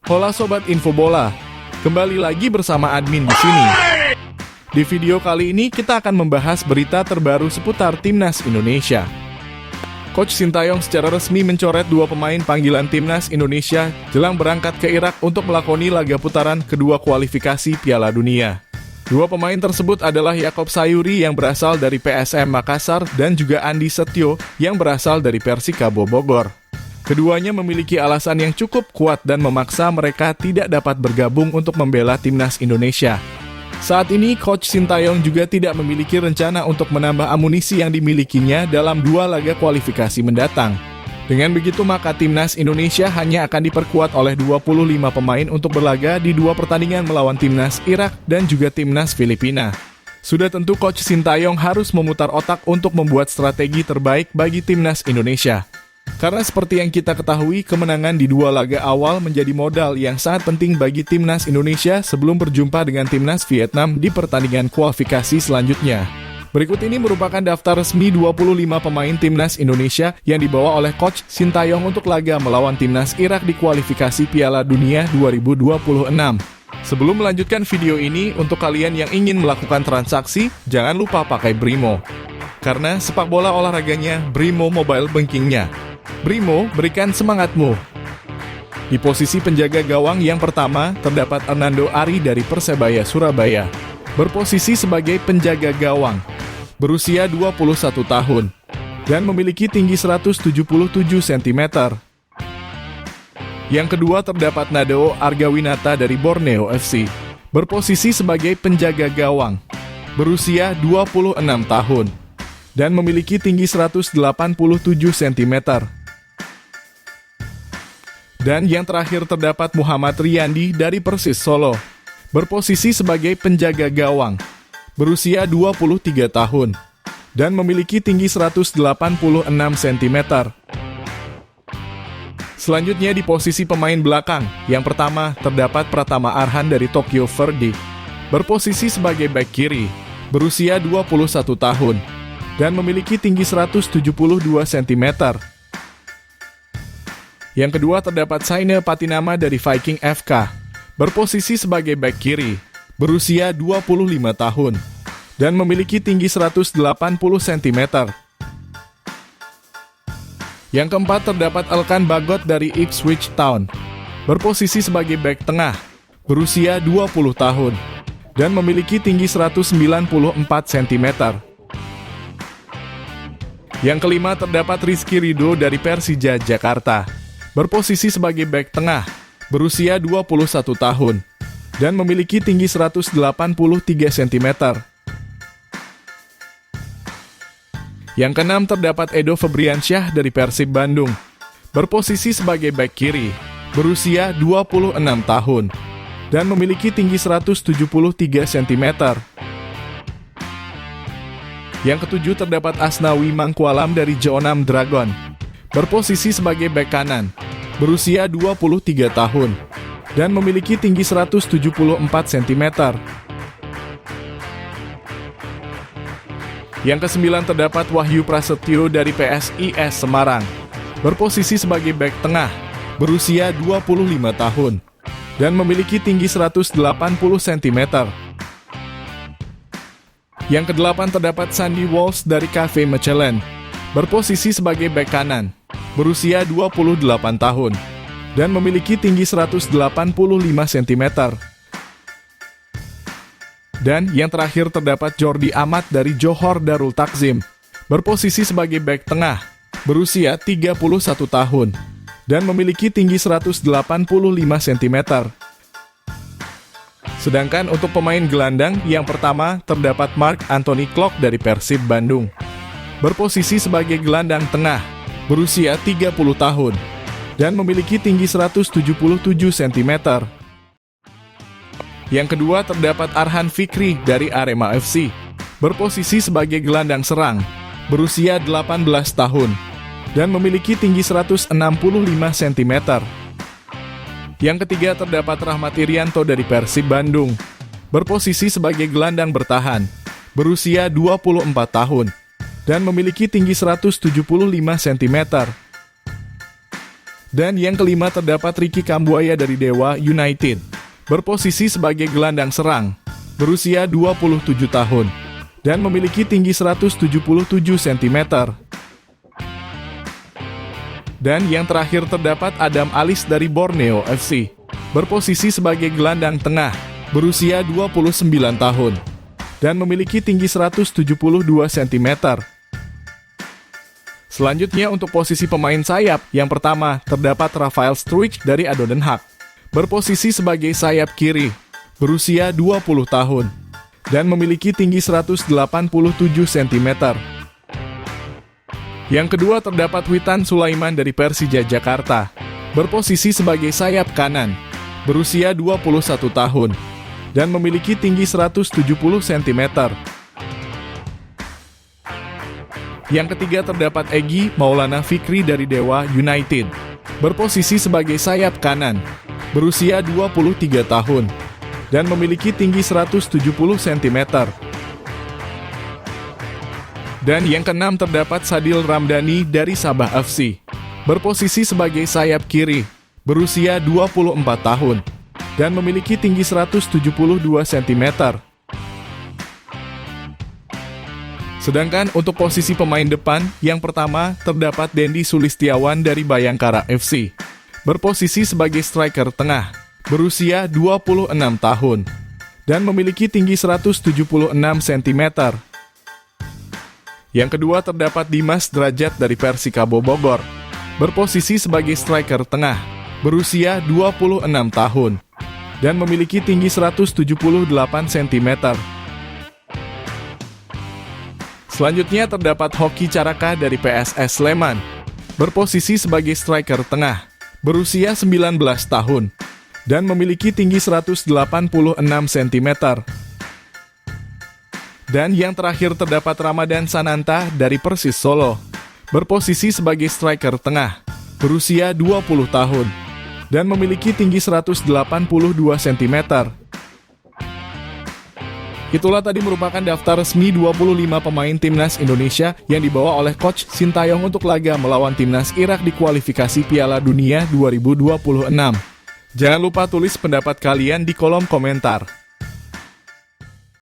Hola Sobat Info Bola, kembali lagi bersama admin di sini. Di video kali ini kita akan membahas berita terbaru seputar Timnas Indonesia. Coach Sintayong secara resmi mencoret 2 pemain panggilan Timnas Indonesia jelang berangkat ke Irak untuk melakoni laga putaran kedua kualifikasi Piala Dunia. 2 pemain tersebut adalah Yaakob Sayuri yang berasal dari PSM Makassar dan juga Andi Setio yang berasal dari Persikabo Bogor. Keduanya memiliki alasan yang cukup kuat dan memaksa mereka tidak dapat bergabung untuk membela Timnas Indonesia. Saat ini, Coach Sintayong juga tidak memiliki rencana untuk menambah amunisi yang dimilikinya dalam 2 laga kualifikasi mendatang. Dengan begitu, maka Timnas Indonesia hanya akan diperkuat oleh 25 pemain untuk berlaga di 2 pertandingan melawan Timnas Irak dan juga Timnas Filipina. Sudah tentu Coach Sintayong harus memutar otak untuk membuat strategi terbaik bagi Timnas Indonesia. Karena seperti yang kita ketahui, kemenangan di 2 laga awal menjadi modal yang sangat penting bagi Timnas Indonesia sebelum berjumpa dengan Timnas Vietnam di pertandingan kualifikasi selanjutnya. Berikut ini merupakan daftar resmi 25 pemain Timnas Indonesia yang dibawa oleh Coach Sintayong untuk laga melawan Timnas Irak di kualifikasi Piala Dunia 2026. Sebelum melanjutkan video ini, untuk kalian yang ingin melakukan transaksi, jangan lupa pakai Brimo. Karena sepak bola olahraganya, Brimo Mobile Bankingnya. Brimo, berikan semangatmu. Di posisi penjaga gawang yang pertama, terdapat Hernando Ari dari Persebaya Surabaya. Berposisi sebagai penjaga gawang. Berusia 21 tahun. Dan memiliki tinggi 177 cm. Yang kedua terdapat Nadeo Argawinata dari Borneo FC. Berposisi sebagai penjaga gawang. Berusia 26 tahun. Dan memiliki tinggi 187 cm. Dan yang terakhir terdapat Muhammad Riyandi dari Persis Solo. Berposisi sebagai penjaga gawang. Berusia 23 tahun. Dan memiliki tinggi 186 cm. Selanjutnya di posisi pemain belakang, yang pertama terdapat Pratama Arhan dari Tokyo Verdy. Berposisi sebagai bek kiri. Berusia 21 tahun. Dan memiliki tinggi 172 cm. Yang kedua terdapat Saine Patinama dari Viking FK, berposisi sebagai bek kiri, berusia 25 tahun, dan memiliki tinggi 180 cm. Yang keempat terdapat Elkan Bagot dari Ipswich Town, berposisi sebagai bek tengah, berusia 20 tahun, dan memiliki tinggi 194 cm. Yang kelima terdapat Rizky Ridho dari Persija Jakarta, berposisi sebagai bek tengah, berusia 21 tahun, dan memiliki tinggi 183 cm. Yang keenam terdapat Edo Febriansyah dari Persib Bandung, berposisi sebagai bek kiri, berusia 26 tahun, dan memiliki tinggi 173 cm. Yang ketujuh terdapat Asnawi Mangkualam dari Jeonnam Dragon, berposisi sebagai bek kanan, berusia 23 tahun, dan memiliki tinggi 174 cm. Yang kesembilan terdapat Wahyu Prasetyo dari PSIS Semarang, berposisi sebagai bek tengah, berusia 25 tahun, dan memiliki tinggi 180 cm. Yang kedelapan terdapat Sandy Walsh dari KV Mechelen, berposisi sebagai bek kanan, berusia 28 tahun, dan memiliki tinggi 185 cm. Dan yang terakhir terdapat Jordi Amat dari Johor Darul Takzim, berposisi sebagai bek tengah, berusia 31 tahun, dan memiliki tinggi 185 cm. Sedangkan untuk pemain gelandang, yang pertama terdapat Mark Anthony Klok dari Persib Bandung, berposisi sebagai gelandang tengah, berusia 30 tahun, dan memiliki tinggi 177 cm. Yang kedua terdapat Arhan Fikri dari Arema FC, berposisi sebagai gelandang serang, berusia 18 tahun, dan memiliki tinggi 165 cm. Yang ketiga terdapat Rahmat Irianto dari Persib Bandung, berposisi sebagai gelandang bertahan, berusia 24 tahun, dan memiliki tinggi 175 cm. Dan yang kelima terdapat Ricky Kambuaya dari Dewa United, berposisi sebagai gelandang serang, berusia 27 tahun, dan memiliki tinggi 177 cm. Dan yang terakhir terdapat Adam Alis dari Borneo FC, berposisi sebagai gelandang tengah, berusia 29 tahun, dan memiliki tinggi 172 cm. Selanjutnya untuk posisi pemain sayap, yang pertama terdapat Rafael Struijk dari ADO Den Haag, berposisi sebagai sayap kiri, berusia 20 tahun, dan memiliki tinggi 187 cm. Yang kedua terdapat Witan Sulaiman dari Persija Jakarta, berposisi sebagai sayap kanan, berusia 21 tahun, dan memiliki tinggi 170 cm. Yang ketiga terdapat Egy Maulana Fikri dari Dewa United, berposisi sebagai sayap kanan, berusia 23 tahun, dan memiliki tinggi 170 cm. Dan yang keenam terdapat Sadil Ramdhani dari Sabah FC, berposisi sebagai sayap kiri, berusia 24 tahun, dan memiliki tinggi 172 cm. Sedangkan untuk posisi pemain depan, yang pertama terdapat Dendi Sulistiawan dari Bayangkara FC, berposisi sebagai striker tengah, berusia 26 tahun, dan memiliki tinggi 176 cm. Yang kedua terdapat Dimas Drajat dari Persikabo Bogor, berposisi sebagai striker tengah, berusia 26 tahun, dan memiliki tinggi 178 cm. Selanjutnya terdapat Hoki Caraka dari PSS Sleman, berposisi sebagai striker tengah, berusia 19 tahun, dan memiliki tinggi 186 cm. Dan yang terakhir terdapat Ramadan Sananta dari Persis Solo, berposisi sebagai striker tengah, berusia 20 tahun, dan memiliki tinggi 182 cm. Itulah tadi merupakan daftar resmi 25 pemain Timnas Indonesia yang dibawa oleh Coach Sintayong untuk laga melawan Timnas Irak di kualifikasi Piala Dunia 2026. Jangan lupa tulis pendapat kalian di kolom komentar.